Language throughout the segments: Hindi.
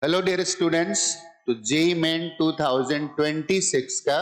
हेलो डियर स्टूडेंट्स, तो जेई मेन 2026 का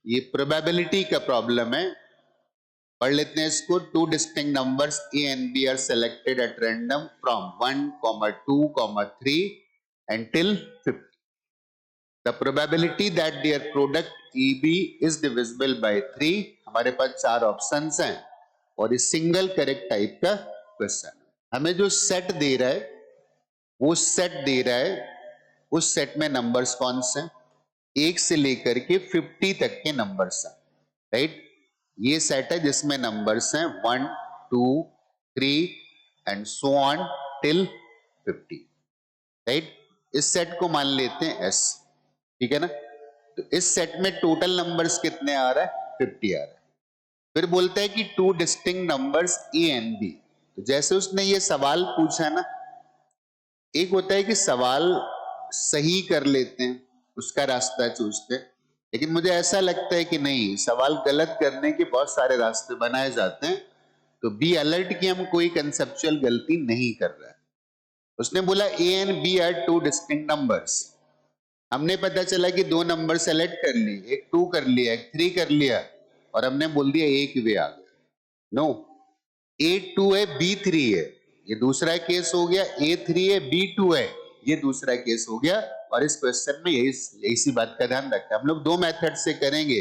ये प्रोबेबिलिटी का प्रॉब्लम है। पढ़ लेते हैं इसको। Two distinct numbers A and B are selected at random from 1, 2, 3 until 50. The probability that their product EB is divisible by 3. हमारे पास चार ऑप्शंस हैं और ये सिंगल करेक्ट टाइप का क्वेश्चन। हमें जो सेट दे रहा है वो सेट दे रहा है, उस सेट में नंबर्स कौन से हैं? 1 से लेकर के 50 तक के नंबर्स हैं, राइट। ये सेट है जिसमें नंबर्स हैं 1, 2, 3 and so on till 50, right. इस सेट को मान लेते हैं एस, ठीक है ना। तो इस सेट में टोटल नंबर्स कितने आ रहा है? 50 आ रहा है। फिर बोलता है कि two distinct numbers A and B. तो जैसे उसने ये सवाल पूछा ना, एक होता है कि सवाल सही कर लेते हैं, उसका रास्ता चूजते हैं, लेकिन मुझे ऐसा लगता है कि नहीं, सवाल गलत करने के बहुत सारे रास्ते बनाए जाते हैं। तो बी अलर्ट कि हम कोई कंसेप्चुअल गलती नहीं कर रहा है। उसने बोला A and B are two distinct numbers. हमने पता चला कि दो नंबर सेलेक्ट कर लिए, एक 2 कर लिया, एक 3 कर लिया, और हमने बोल दिया एक वे आ गया। नो, ए 2 है, बी 3 है, ये दूसरा केस हो गया। ए 3 है, बी 2 है, ये दूसरा केस हो गया। और इस क्वेश्चन में यही सी बात का ध्यान रखना। हम लोग दो मेथड से करेंगे,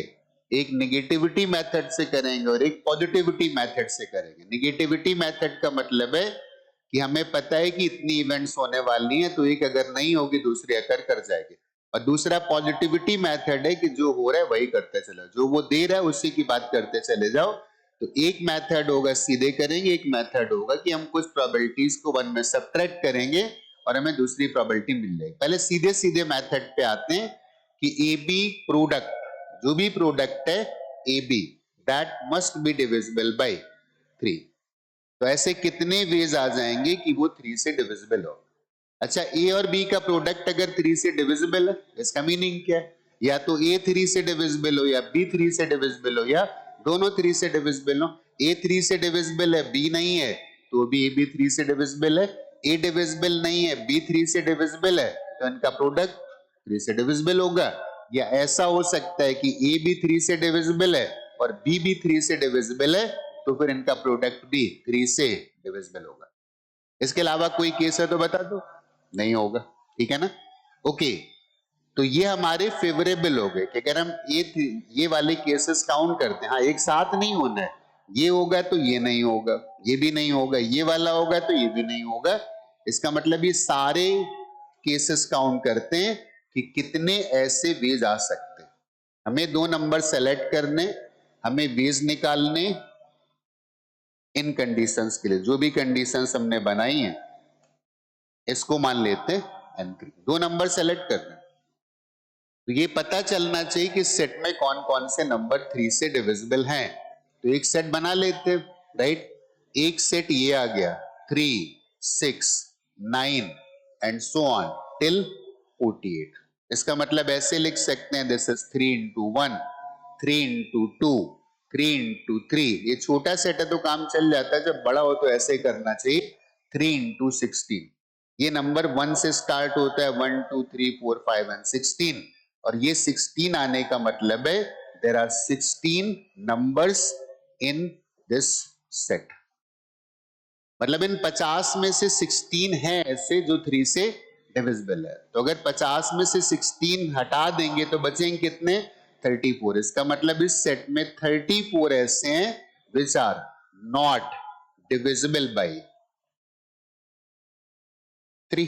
एक निगेटिविटी मेथड से करेंगे और एक पॉजिटिविटी मेथड से करेंगे। निगेटिविटी मेथड का मतलब है कि हमें पता है कि इतनी इवेंट्स होने वाली हैं, तो एक अगर नहीं होगी दूसरी अकर कर जाएगी। और दूसरा पॉजिटिविटी मेथड है कि जो हो रहा है वही करते चलो, जो वो दे रहा है उसी की बात करते चले जाओ। तो एक मेथड होगा सीधे करेंगे, एक मेथड होगा कि हम कुछ प्रोबेबिलिटीज को 1 में सब्ट्रैक्ट करेंगे और हमें दूसरी प्रोबेबिलिटी मिल जाएगी। पहले सीधे सीधे मेथड पे आते हैं कि ए बी प्रोडक्ट, जो भी प्रोडक्ट है A B, that must be divisible by 3। तो ऐसे कितने वेज आ जाएंगे कि वो 3 से डिविजिबल हो। अच्छा, ए और बी का प्रोडक्ट अगर 3 से डिविजिबल है, इसका मीनिंग क्या है? या तो ए 3 से डिविजिबल हो, या बी 3 से डिविजिबल हो, या दोनों 3 से डिविजिबल हो। ए 3 से डिविजिबल है, बी नहीं है, तो भी ए बी 3 से डिविजिबल है। ए डिविजिबल नहीं है, बी 3 से डिविजिबल है, तो इनका प्रोडक्ट 3 से डिविजिबल होगा। या ऐसा हो सकता है कि ए भी 3 से डिविजिबल है और बी भी 3 से डिविजिबल है, तो फिर इनका प्रोडक्ट भी 3 से डिविजिबल होगा। इसके अलावा कोई केस है तो बता दो। नहीं होगा, ठीक है ना। ओके, तो ये हमारे फेवरेबल हो गए कि अगर हम ये वाले केसेस काउंट करते हैं, हाँ एक साथ नहीं होना है, ये होगा तो ये नहीं होगा, ये भी नहीं होगा, ये वाला होगा तो ये भी नहीं होगा। इसका मतलब ये सारे केसेस काउंट करते हैं कि कितने ऐसे वेज आ सकते हैं। हमें दो नंबर सेलेक्ट करने, हमें वेज निकालने इन कंडीशंस के लिए। जो भी कंडीशंस हमने बनाई हैं इसको मान लेते हैं n3। दो नंबर सेलेक्ट करना, तो ये पता चलना चाहिए कि सेट में कौन कौन से नंबर 3 से डिविजिबल हैं। तो एक सेट बना लेते, राइट। एक सेट ये आ गया 3, 6, 9 एंड सो ऑन टिल 48। इसका मतलब ऐसे लिख सकते हैं, this is 3 into 1, 3 into 2, 3 into 3। ये छोटा सेट है तो काम चल जाता है, जब बड़ा हो तो ऐसे करना चाहिए, 3 into 16। ये नंबर 1 से स्टार्ट होता है, 1, 2, 3, 4, 5 एंड 16। और ये 16 आने का मतलब है there are 16 numbers in this set. मतलब इन 50 में से 16 है ऐसे जो 3 से डिविजिबल है। तो अगर 50 में से 16 हटा देंगे तो बचेंगे कितने? 34। इसका मतलब इस सेट में 34 ऐसे हैं which are not divisible by 3।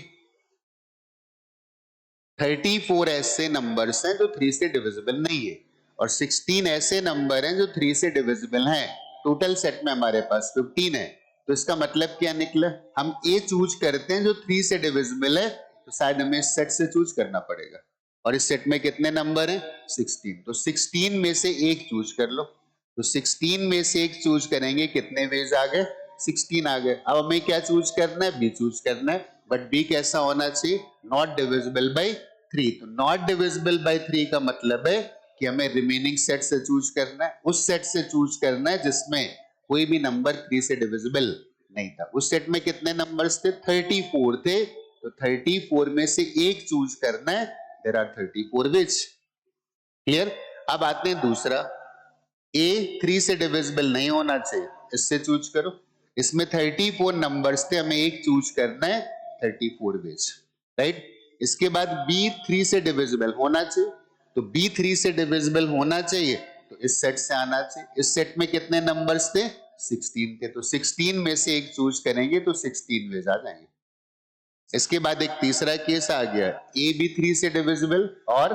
34 ऐसे नंबर्स हैं जो 3 से डिविजिबल नहीं है, और 16 ऐसे नंबर हैं जो 3 से डिविजिबल हैं। टोटल सेट में हमारे पास 15 है। तो इसका मतलब क्या निकला? हम ए चूज करते हैं जो 3 से डिविजिबल है, तो शायद हमें इस सेट से चूज करना पड़ेगा। और इस सेट में कितने नंबर हैं? 16। तो 16 में से एक चूज कर लो। तो 16 में से एक चूज करेंगे, कितने वेज आ गए? 16 आ गए। अब हमें क्या चूज करना है? बी चूज करना है। बट बी कैसा होना चाहिए? Not divisible by 3। तो नॉट डिविजिबल बाई 3 का मतलब है कि हमें रिमेनिंग सेट से चूज करना है, उस सेट से चूज करना है जिसमें कोई भी नंबर 3 से डिविजिबल नहीं था। उस सेट में कितने नंबर्स थे? 34 थे। तो 34 में से एक चूज करना है, देयर आर 34 वेज। क्लियर? अब आते हैं दूसरा, ए 3 से डिविजिबल नहीं होना चाहिए, इससे चूज करो। इसमें 34 नंबर्स थे, हमें एक चूज करना है 34 वेज, राइट। इसके बाद बी 3 से डिविजिबल होना चाहिए, तो बी 3 से डिविजिबल होना चाहिए तो इस सेट से आना चाहिए। इस सेट में कितने नंबर्स थे? 16 थे, तो 16 में से एक चूज करेंगे तो 16 वेज आ जाएंगे। इसके बाद एक तीसरा केस आ गया, ए भी 3 से डिविजिबल और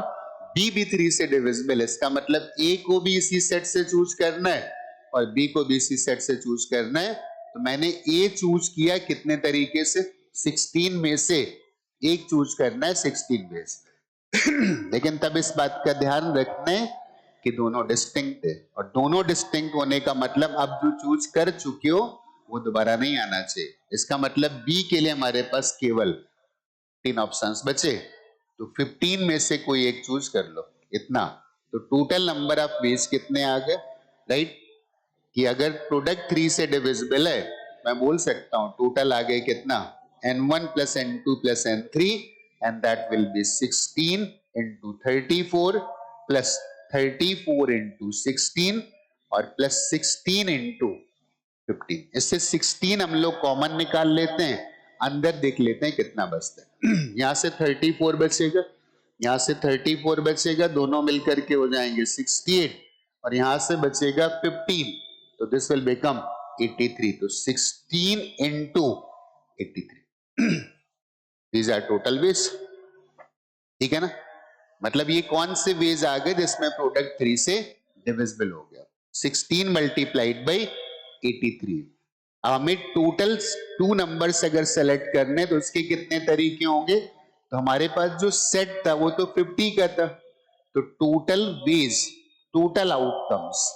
बी भी 3 से डिविजिबल। इसका मतलब ए को भी इसी सेट से चूज करना है और बी को भी इसी सेट से चूज करना है। तो मैंने ए चूज किया कितने तरीके से? 16 में से एक चूज करना है 16 में से। लेकिन तब इस बात का ध्यान रखना है कि दोनों डिस्टिंक्ट है, और दोनों डिस्टिंक्ट होने का मतलब अब जो चूज कर चुके हो वो दोबारा नहीं आना चाहिए। इसका मतलब बी के लिए हमारे पास केवल 3 ऑप्शंस बचे, तो 15 में से कोई एक चूज कर लो, इतना। तो टोटल नंबर ऑफ वेज कितने आ गए, राइट? कि अगर प्रोडक्ट 3 से डिविजिबल है, मैं बोल सकता हूं टोटल आ गए कितना? n1 plus n2 plus n3, and that will be 16 into 34 plus 34 into 16 और plus 16 into 15। इससे 16 हम लोग कॉमन निकाल लेते हैं, अंदर देख लेते हैं कितना बचता है। यहां से 34 बचेगा, यहां से 34 बचेगा, दोनों मिलकर के हो जाएंगे 68, और यहां से बचेगा 15, तो दिस विल बिकम 83। तो 16 into 83 these are total ways. ठीक है ना? मतलब ये कौन से वेज आ गए जिसमें प्रोडक्ट 3 से डिविजिबल हो गया? 16 मल्टीप्लाइड बाई 83। अब हमें टोटल 2 नंबर्स अगर सेलेक्ट करने तो उसके कितने तरीके होंगे? तो हमारे पास जो सेट था वो तो 50 का था, तो टोटल वेज, टोटल आउटकम्स,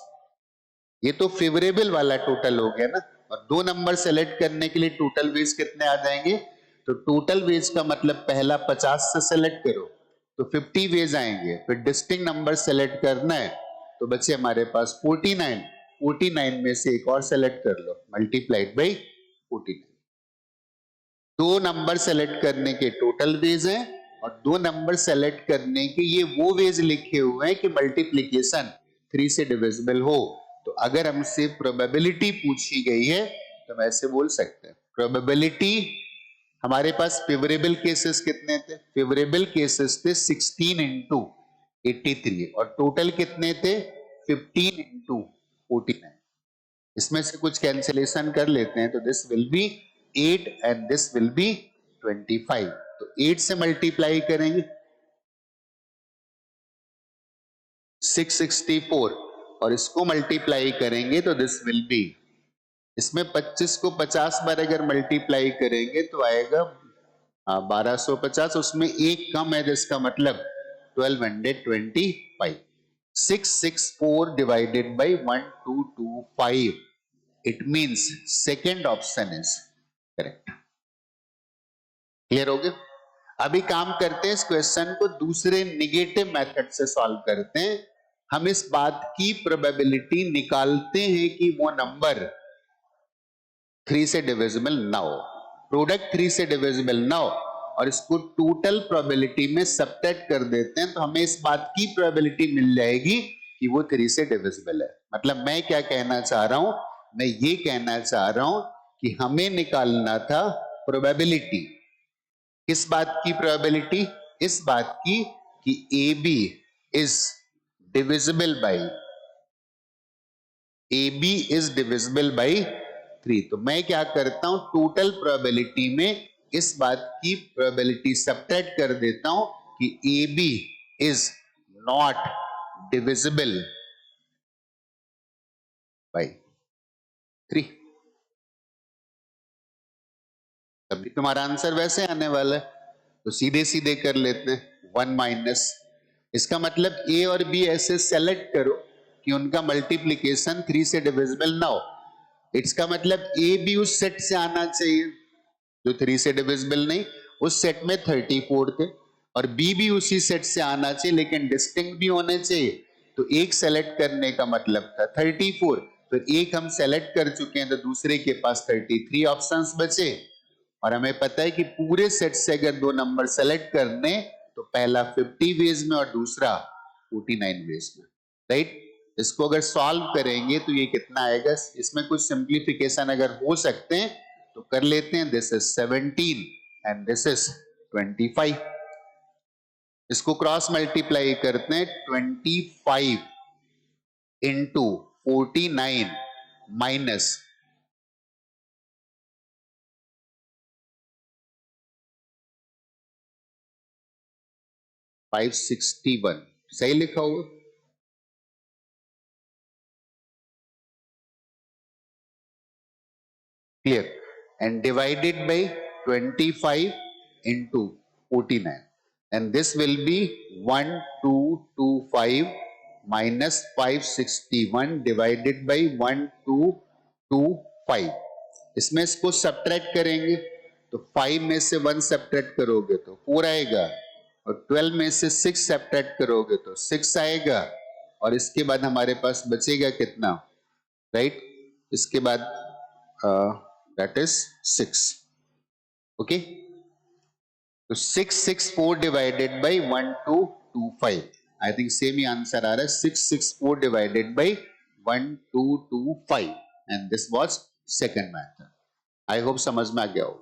ये तो फेवरेबल वाला टोटल हो गया ना। और 2 नंबर सेलेक्ट करने के लिए टोटल वेज कितने आ जाएंगे? तो टोटल वेज का मतलब पहला 50 से सेलेक्ट करो तो 50 वेज आएंगे, फिर डिस्टिंक्ट नंबर सेलेक्ट करना है तो बचे हमारे पास 49, 49 में से एक और सेलेक्ट कर लो, मल्टीप्लाइड बाई 49। 2 नंबर सेलेक्ट करने के टोटल वेज हैं और 2 नंबर सेलेक्ट करने के ये वो वेज लिखे हुए हैं कि मल्टीप्लीकेशन 3 से डिविजिबल हो। तो अगर हमसे प्रोबेबिलिटी पूछी गई है तो हम ऐसे बोल सकते हैं, प्रोबेबिलिटी, हमारे पास फेवरेबल केसेस कितने थे? फेवरेबल केसेस थे 16 इंटू 83 और टोटल कितने थे? 15 इंटू 49। इसमें से कुछ कैंसिलेशन कर लेते हैं तो this will be 8 and this will be 25। तो 8 से मल्टीप्लाई करेंगे 664 और इसको मल्टीप्लाई करेंगे तो दिस विल बी, इसमें 25 को 50 बार अगर मल्टीप्लाई करेंगे तो आएगा 1250, उसमें एक कम है जिसका मतलब 1225। 664 divided by 1225, it means second option is correct. Clear हो गया? अभी काम करते हैं, इस क्वेश्चन को दूसरे निगेटिव मेथड से सॉल्व करते हैं। हम इस बात की प्रोबेबिलिटी निकालते हैं कि वो नंबर 3 से डिविजिबल ना हो, प्रोडक्ट 3 से डिविजिबल ना हो, और इसको टोटल प्रोबेबिलिटी में सबट्रैक्ट कर देते हैं तो हमें इस बात की प्रोबेबिलिटी मिल जाएगी कि वो 3 से डिविजिबल है। मतलब मैं क्या कहना चाह रहा हूं? मैं ये कहना चाह रहा हूं कि हमें निकालना था प्रोबेबिलिटी, किस बात की प्रोबेबिलिटी? इस बात की कि A B is divisible by, A B is divisible by 3। तो मैं क्या करता हूं, टोटल प्रोबेबिलिटी में इस बात की प्रोबेबिलिटी सबट्रैक्ट कर देता हूं कि A B is not divisible by 3। तभी तुम्हारा आंसर वैसे आने वाला है, तो सीधे सीधे कर लेते हैं 1 माइनस, इसका मतलब ए और बी ऐसे सेलेक्ट करो कि उनका मल्टीप्लीकेशन 3 से डिविजिबल ना हो। इसका मतलब ए भी उस सेट से आना चाहिए जो 3 से डिविजिबल नहीं, उस सेट में 34 थे, और बी भी उसी सेट से आना चाहिए लेकिन डिस्टिंक्ट भी होने चाहिए। तो एक सेलेक्ट करने का मतलब था 34, तो एक हम सेलेक्ट कर चुके हैं तो दूसरे के पास 33 ऑप्शंस बचे, और हमें पता है कि पूरे सेट से अगर दो नंबर सेलेक्ट करने तो पहला 50 वेज में और दूसरा 49 वेज में, राइट। इसको अगर सॉल्व करेंगे तो ये कितना आएगा, इसमें कुछ सिंप्लीफिकेशन अगर हो सकते हैं तो कर लेते हैं। This is 17 and this is 25। इसको क्रॉस मल्टीप्लाई करते हैं, 25 इंटू 49 माइनस 561, सही लिखा हुआ। Clear? And divided by 25 into 49, and this will be 1225 minus 561 divided by 1225। इसमें इसको सब्ट्रैक्ट करेंगे तो 5 में से 1 सब्ट्रैक्ट करोगे तो 4 आएगा, और 12 में से 6 सब्ट्रैक्ट करोगे तो 6 आएगा, और इसके बाद हमारे पास बचेगा कितना, राइट। इसके बाद that is 6, okay। तो 664 divided by 1225, I think same ही आंसर आ रहा है, 664 divided by 1225, and this was second method। I hope समझ में आ गया हो।